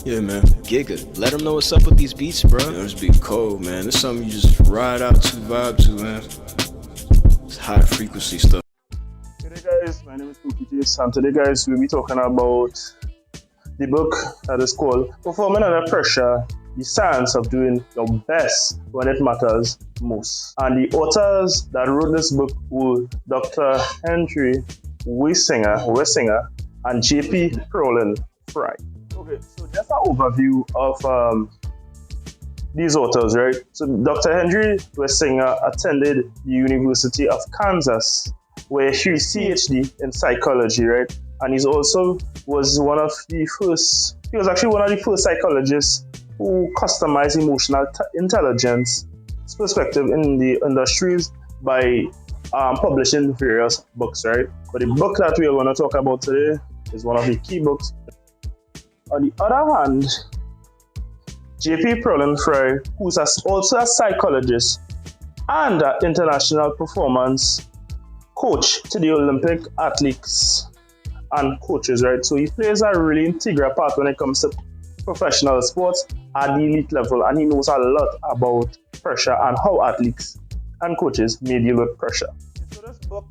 Yeah, man. Giga, let them know what's up with these beats, bro. This beat cold, man. This something you just ride out to, vibe to, man. It's high frequency stuff. Today, guys, my name is Kukitis, and today, guys, we'll be talking about the book that is called Performing Under Pressure: The Science of Doing Your Best When It Matters Most. And the authors that wrote this book were Dr. Henry Wessinger and J.P. Prolin Fry. Okay, so just an overview of these authors, right? So Dr. Henry Wessinger attended the University of Kansas, where he PhD in psychology, right? And he was actually one of the first psychologists who customized emotional intelligence perspective in the industries by publishing various books, right? But the book that we are going to talk about today is one of the key books. On the other hand, J.P. Prolin Fry, who's also a psychologist and an international performance coach to the Olympic athletes and coaches, right? So he plays a really integral part when it comes to professional sports at the elite level, and he knows a lot about pressure and how athletes and coaches may deal with pressure. So this book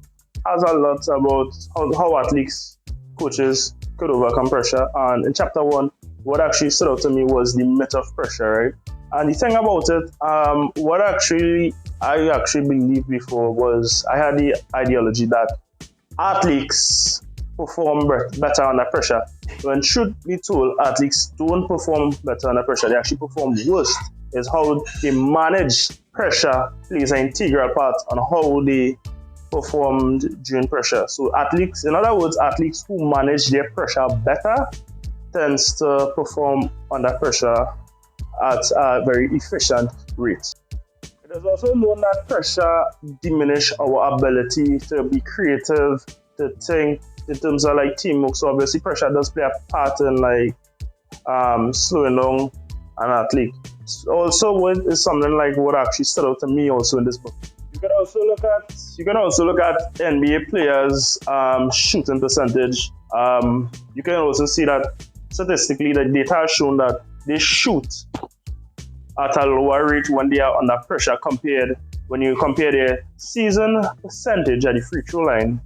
has a lot about how athletes, coaches could overcome pressure. And in chapter 1, what actually stood out to me was the myth of pressure, right? And the thing about it, what I actually believed before was I had the ideology that athletes perform better under pressure. When truth be told, athletes don't perform better under pressure. They actually perform worse. Is how they manage pressure plays an integral part on how they performed during pressure. So athletes, in other words, athletes who manage their pressure better tends to perform under pressure at a very efficient rate. It is also known that pressure diminishes our ability to be creative, to think in terms of like teamwork. So obviously pressure does play a part in like slowing down an athlete. Also, what is something like what actually stood out to me also in this book. You can also look at NBA players' shooting percentage. You can also see that statistically the data has shown that they shoot at a lower rate when they are under pressure when you compare their season percentage at the free throw line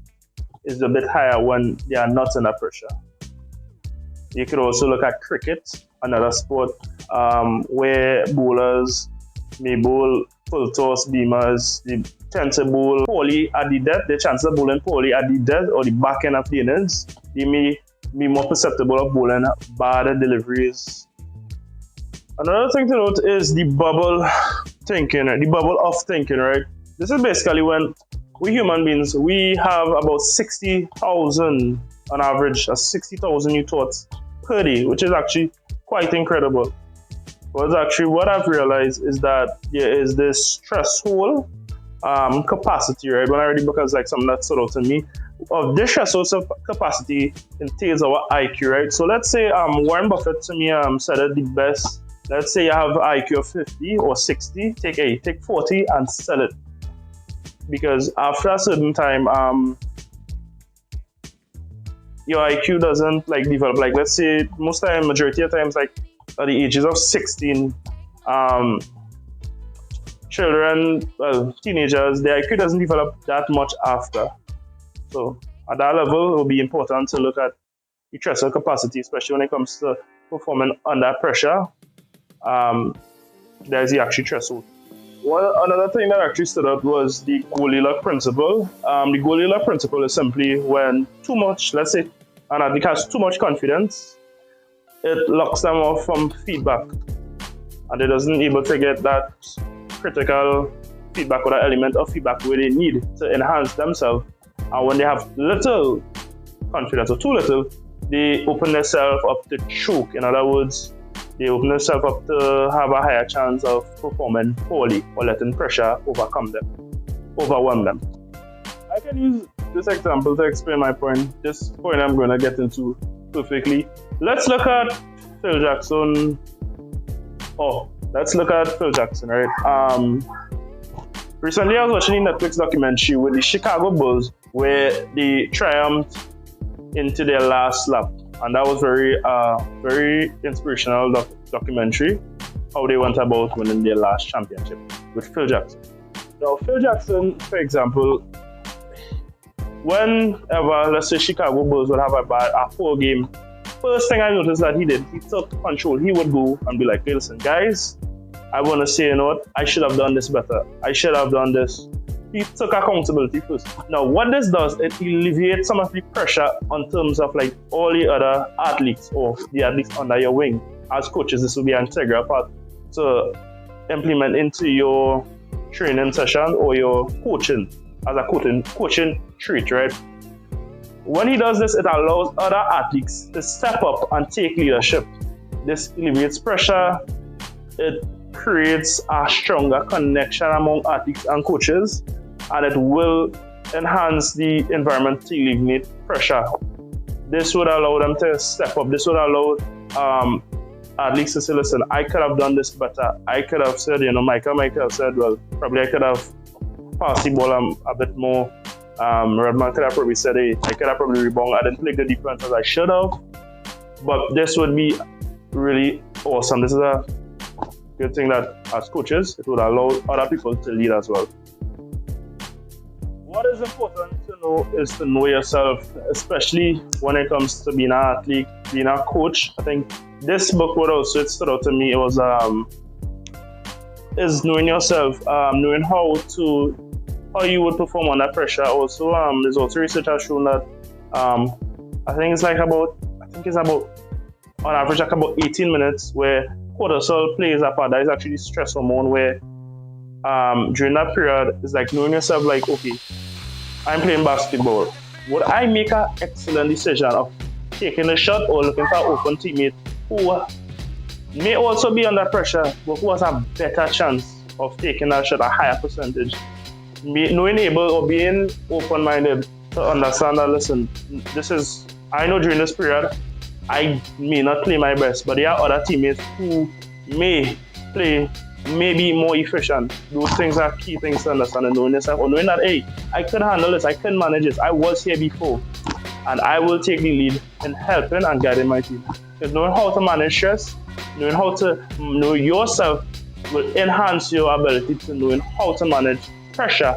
is a bit higher when they are not under pressure. You could also look at cricket, another sport where bowlers may bowl full toss beamers. They tend to bowl poorly at the death. The chances of bowling poorly at the death or the back end of the innings, they may be more susceptible of bowling bad deliveries. Another thing to note is the bubble thinking, right? The bubble of thinking, right? This is basically when we human beings, we have about 60,000 on average, 60,000 new thoughts per day, which is actually quite incredible. But actually what I've realized is that there is this threshold capacity, right? When I read the book, it's like something that stood out to me. Of this threshold capacity entails our IQ, right? So let's say Warren Buffett to me said it the best. Let's say you have an IQ of 50 or 60, take 40 and sell it. Because after a certain time, your IQ doesn't like develop. Like let's say majority of times, like at the ages of 16, teenagers, their IQ doesn't develop that much after. So at that level, it will be important to look at the threshold capacity, especially when it comes to performing under pressure. There's the actual threshold. Well, another thing that actually stood out was the Goldilocks principle. The Goldilocks principle is simply when too much, let's say, an athlete has too much confidence, it locks them off from feedback, and they doesn't able to get that critical feedback or that element of feedback where they need to enhance themselves. And when they have little confidence or too little, they open themselves up to choke. In other words, they open themselves up to have a higher chance of performing poorly or letting pressure overwhelm them. I can use this example to explain my point. This point I'm going to get into perfectly. Let's look at Phil Jackson. Right? Recently, I was watching a Netflix documentary with the Chicago Bulls where they triumphed into their last lap. and that was very inspirational documentary. How they went about winning their last championship with Phil Jackson. Now, Phil Jackson, for example, whenever, let's say, Chicago Bulls would have a 4-game, first thing I noticed that he did, he took control. He would go and be like, hey, listen, guys, I want to say, you know what, I should have done this better. I should have done this. He took accountability first. Now, what this does, it alleviates some of the pressure on terms of like all the other athletes or the athletes under your wing. As coaches, this will be an integral part to implement into your training session or your coaching as a coaching trait, right? When he does this, it allows other athletes to step up and take leadership. This alleviates pressure. It creates a stronger connection among athletes and coaches, and it will enhance the environment to alleviate pressure. This would allow them to step up. This would allow athletes to say, listen, I could have done this better. I could have said, Michael said, well, probably I could have passed the ball a bit more. Redman could have probably said, hey, I could have probably rebounded. I didn't play good defense as I should have. But this would be really awesome. This is a good thing that as coaches, it would allow other people to lead as well. What is important to know is to know yourself, especially when it comes to being an athlete, being a coach. I think this book, what also it stood out to me, it was is knowing yourself, knowing how you would perform under pressure. Also, there's also research has shown that I think it's about on average like about 18 minutes where cortisol plays a part. That is actually stress hormone where during that period it's like knowing yourself, like, okay, I'm playing basketball. Would I make an excellent decision of taking a shot or looking for an open teammate who may also be under pressure, but who has a better chance of taking that shot, a higher percentage? Knowing able or being open-minded to understand that, listen, I know during this period, I may not play my best, but there are other teammates who may be more efficient. Those things are key things to understand, and knowing yourself, or knowing that, hey, I could handle this, I can manage this, I was here before, and I will take the lead in helping and guiding my team. Because knowing how to manage stress, knowing how to know yourself will enhance your ability to knowing how to manage pressure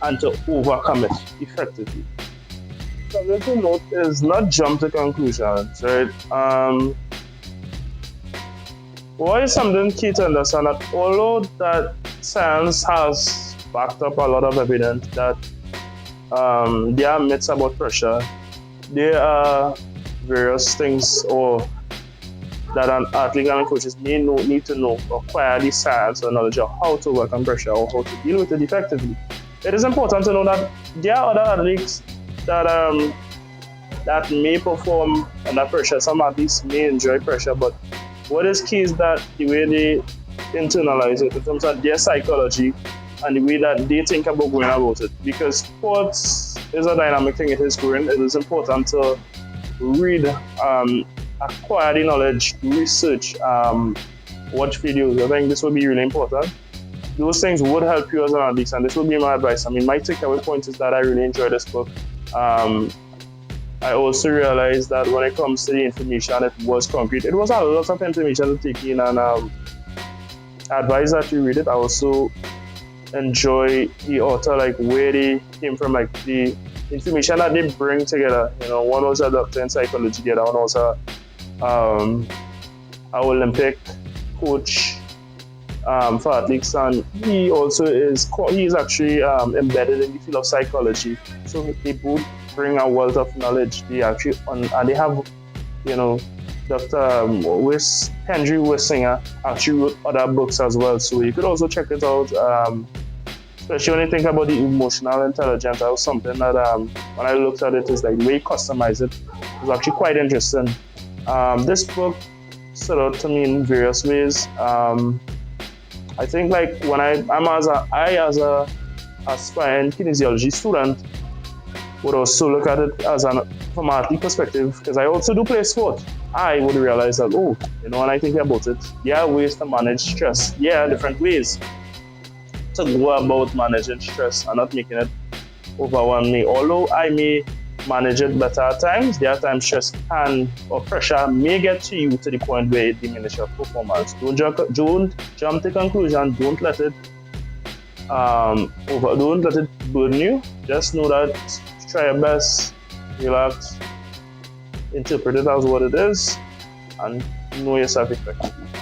and to overcome it effectively. Something to note is not jump to conclusions, right? What is something key to understand that although that science has backed up a lot of evidence that there are myths about pressure, there are various things that an athlete and coaches need to know, acquire the science or knowledge of how to overcome pressure or how to deal with it effectively. It is important to know that there are other athletes that may perform under pressure. Some athletes may enjoy pressure, but what is key is that the way they internalize it in terms of their psychology and the way that they think about going about it. Because sports is a dynamic thing, it is growing. It is important to read, acquire the knowledge, research, watch videos. I think this would be really important. Those things would help you as an athlete, and this would be my advice. I mean, my takeaway point is that I really enjoyed this book. I also realized that when it comes to the information, it was concrete. It was a lot of information to take in, and I advise that you read it. I also enjoy the author, like where they came from, like the information that they bring together. One was a doctor in psychology, the other one was an Olympic coach for athletes, and he also is actually embedded in the field of psychology. So they both bring a wealth of knowledge. They actually and they have, Dr. Henry Wissinger actually wrote other books as well. So you could also check it out. Especially when you think about the emotional intelligence, that was something that when I looked at it, is like the way you customize it was actually quite interesting. This book stood out to me in various ways. I think like when I as a aspiring kinesiology student would also look at it as from an athlete perspective, because I also do play sport. I would realize that, when I think about it, there are ways to manage stress. There are different ways to go about managing stress and not making it overwhelm me. Although I may manage it better at times. There are times stress can or pressure may get to you to the point where it diminishes your performance. Don't jump to conclusion. Don't let it don't let it burden you. Just know that try your best, relax, interpret it as what it is, and know yourself effectively.